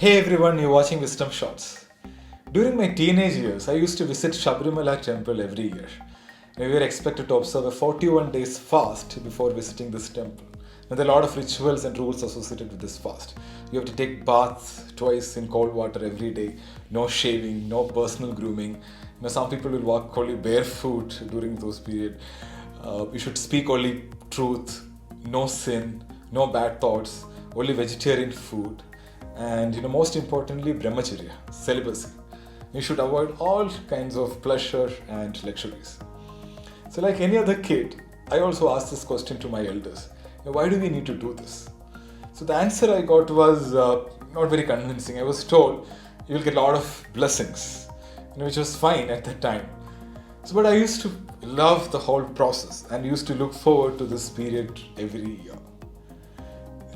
Hey everyone, you're watching Wisdom Shots. During my teenage years, I used to visit Sabrimala temple every year. We were expected to observe a 41 days fast before visiting this temple. Now, there are a lot of rituals and rules associated with this fast. You have to take baths twice in cold water every day, no shaving, no personal grooming. Some people will walk only barefoot during those periods. You should speak only truth, no sin, no bad thoughts, only vegetarian food. And most importantly, brahmacharya, celibacy. You should avoid all kinds of pleasure and luxuries. So like any other kid, I also asked this question to my elders. Why do we need to do this? So the answer I got was not very convincing. I was told you will get a lot of blessings, which was fine at that time. But I used to love the whole process and used to look forward to this period every year.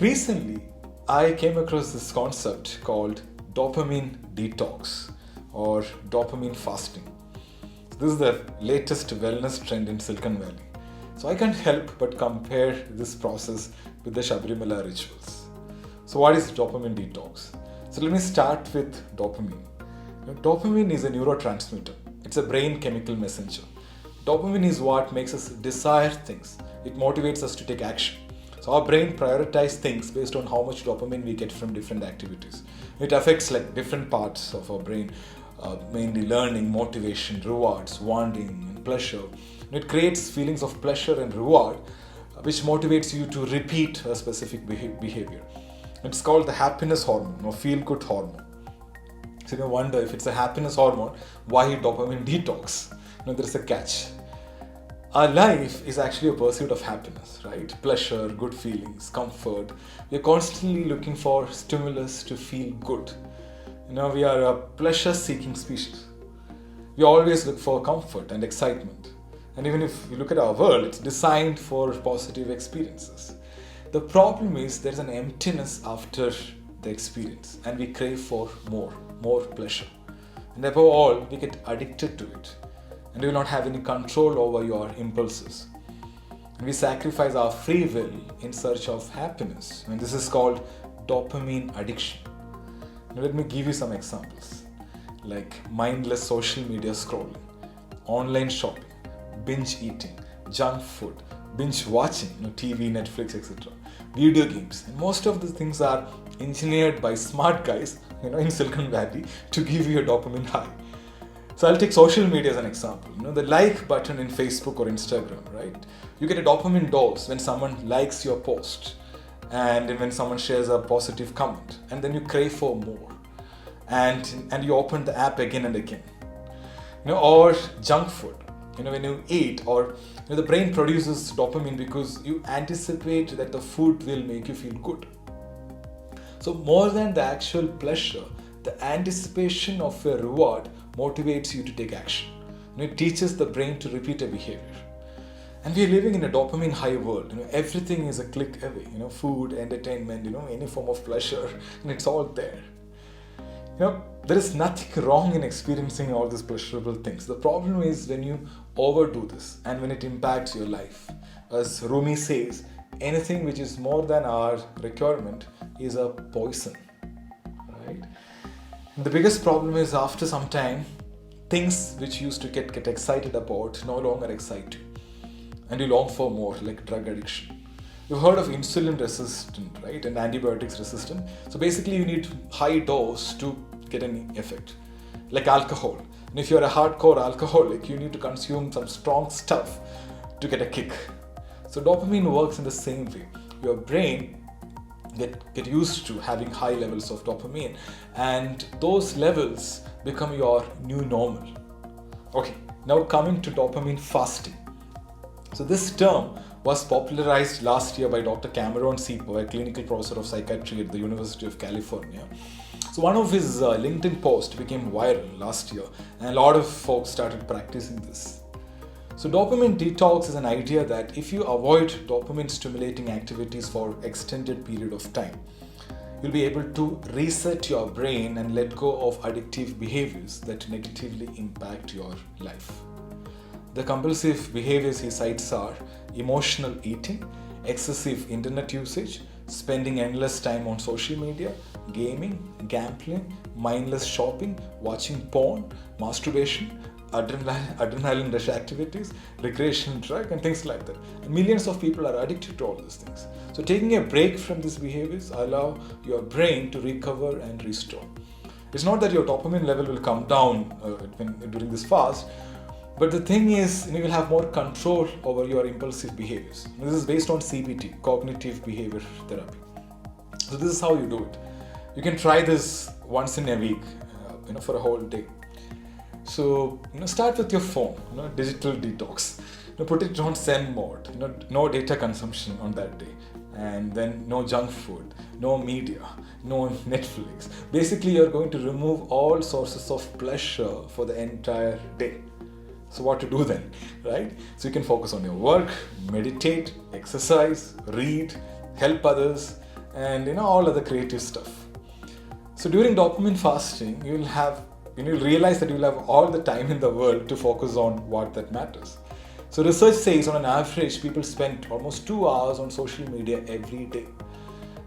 Recently, I came across this concept called Dopamine Detox or dopamine fasting. This is the latest wellness trend in Silicon Valley. So I can't help but compare this process with the Sabrimala rituals. So what is dopamine detox? So let me start with dopamine. Dopamine is a neurotransmitter. It's a brain chemical messenger. Dopamine is what makes us desire things. It motivates us to take action. So our brain prioritizes things based on how much dopamine we get from different activities. It affects like different parts of our brain, mainly learning, motivation, rewards, wanting, and pleasure. And it creates feelings of pleasure and reward, which motivates you to repeat a specific behavior. It's called the happiness hormone or feel-good hormone. So you wonder if it's a happiness hormone, why dopamine detox? There's a catch. Our life is actually a pursuit of happiness, right? Pleasure, good feelings, comfort. We're constantly looking for stimulus to feel good. We are a pleasure-seeking species. We always look for comfort and excitement. And even if you look at our world, it's designed for positive experiences. The problem is there's an emptiness after the experience and we crave for more pleasure. And above all, we get addicted to it. And you will not have any control over your impulses. And we sacrifice our free will in search of happiness. And this is called dopamine addiction. Now let me give you some examples. Like mindless social media scrolling, online shopping, binge eating, junk food, binge watching, TV, Netflix, etc. Video games. And most of these things are engineered by smart guys, in Silicon Valley to give you a dopamine high. So I'll take social media as an example. The like button in Facebook or Instagram, right? You get a dopamine dose when someone likes your post and when someone shares a positive comment, and then you crave for more, and you open the app again and again. Or junk food. When you eat, or the brain produces dopamine because you anticipate that the food will make you feel good. So more than the actual pleasure, the anticipation of a reward motivates you to take action. It teaches the brain to repeat a behavior. And we are living in a dopamine high world. Everything is a click away. Food, entertainment, any form of pleasure, and it's all there. There is nothing wrong in experiencing all these pleasurable things. The problem is when you overdo this and when it impacts your life. As Rumi says, anything which is more than our requirement is a poison. Right? The biggest problem is after some time, things which you used to get excited about no longer excite you. And you long for more, like drug addiction. You've heard of insulin resistant, right? And antibiotics resistant. So basically you need high dose to get any effect. Like alcohol. And if you're a hardcore alcoholic, you need to consume some strong stuff to get a kick. So dopamine works in the same way. Your brain get used to having high levels of dopamine, and those levels become your new normal. Okay, now coming to dopamine fasting. So this term was popularized last year by Dr. Cameron Seepo, a clinical professor of psychiatry at the University of California. So one of his LinkedIn posts became viral last year, and a lot of folks started practicing this. So dopamine detox is an idea that if you avoid dopamine stimulating activities for extended period of time, you'll be able to reset your brain and let go of addictive behaviors that negatively impact your life. The compulsive behaviors he cites are emotional eating, excessive internet usage, spending endless time on social media, gaming, gambling, mindless shopping, watching porn, masturbation, adrenaline rush activities, recreational drug, and things like that. And millions of people are addicted to all these things. So taking a break from these behaviors allow your brain to recover and restore. It's not that your dopamine level will come down during this fast, but the thing is, you will have more control over your impulsive behaviors. This is based on CBT, cognitive behavior therapy. So this is how you do it. You can try this once in a week, for a whole day. So start with your phone, digital detox. Put it on send mode. No data consumption on that day, and then no junk food, no media, no Netflix. Basically, you're going to remove all sources of pleasure for the entire day. So what to do then, right? So you can focus on your work, meditate, exercise, read, help others, and all other creative stuff. So during dopamine fasting, you'll realize that you'll have all the time in the world to focus on what that matters. So research says on an average, people spend almost 2 hours on social media every day.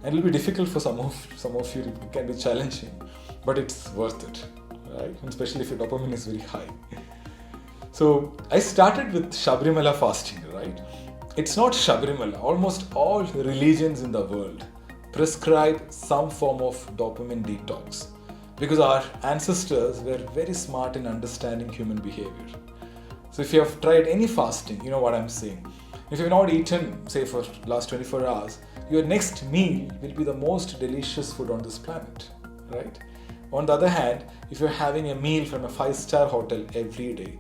And it'll be difficult for some of you, it can be challenging, but it's worth it, right? And especially if your dopamine is very high. So I started with Sabrimala fasting, right? It's not Sabrimala. Almost all religions in the world prescribe some form of dopamine detox because our ancestors were very smart in understanding human behavior. So if you have tried any fasting, you know what I'm saying. If you've not eaten, say for the last 24 hours, your next meal will be the most delicious food on this planet, right? On the other hand, if you're having a meal from a 5-star hotel every day,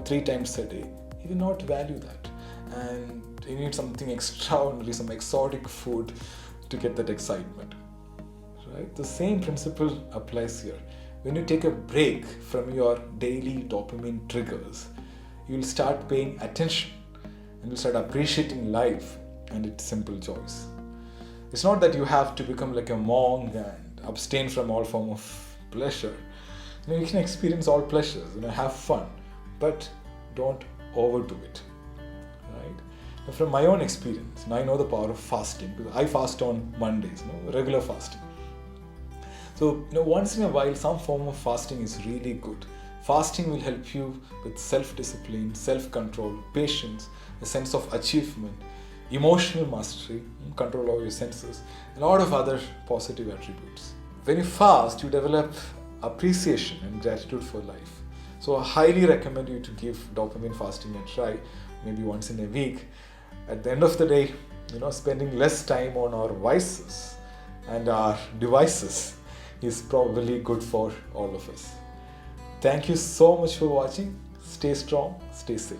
3 times a day, you will not value that. And you need something extraordinary, some exotic food to get that excitement, right? The same principle applies here. When you take a break from your daily dopamine triggers, you will start paying attention and you'll start appreciating life and its simple joys. It's not that you have to become like a monk and abstain from all form of pleasure. You can experience all pleasures, have fun, but don't overdo it, right? Now, from my own experience, I know the power of fasting because I fast on Mondays, regular fasting. So, once in a while, some form of fasting is really good. Fasting will help you with self-discipline, self-control, patience, a sense of achievement, emotional mastery, control over your senses, and a lot of other positive attributes. When you fast, you develop appreciation and gratitude for life. So I highly recommend you to give dopamine fasting a try, maybe once in a week. At the end of the day, spending less time on our vices and our devices is probably good for all of us. Thank you so much for watching. Stay strong, stay safe.